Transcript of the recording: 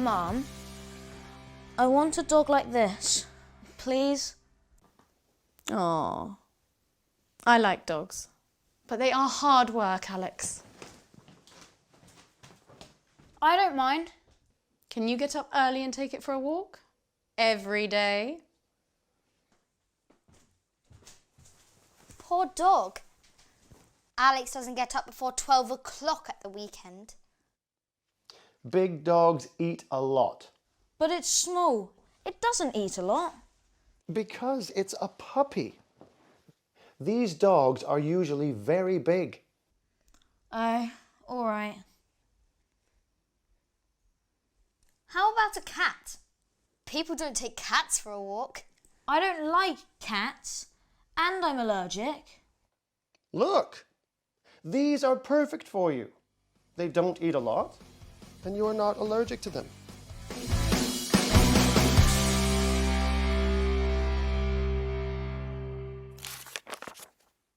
Mum, I want a dog like this. Please? Oh, I like dogs. But they are hard work, Alex. I don't mind. Can you get up early and take it for a walk? Every day? Poor dog. Alex doesn't get up before 12 o'clock at the weekend. Big dogs eat a lot. But it's small. It doesn't eat a lot. Because it's a puppy. These dogs are usually very big. Oh, all right. How about a cat? People don't take cats for a walk. I don't like cats, and I'm allergic. Look, these are perfect for you. They don't eat a lot, and you are not allergic to them.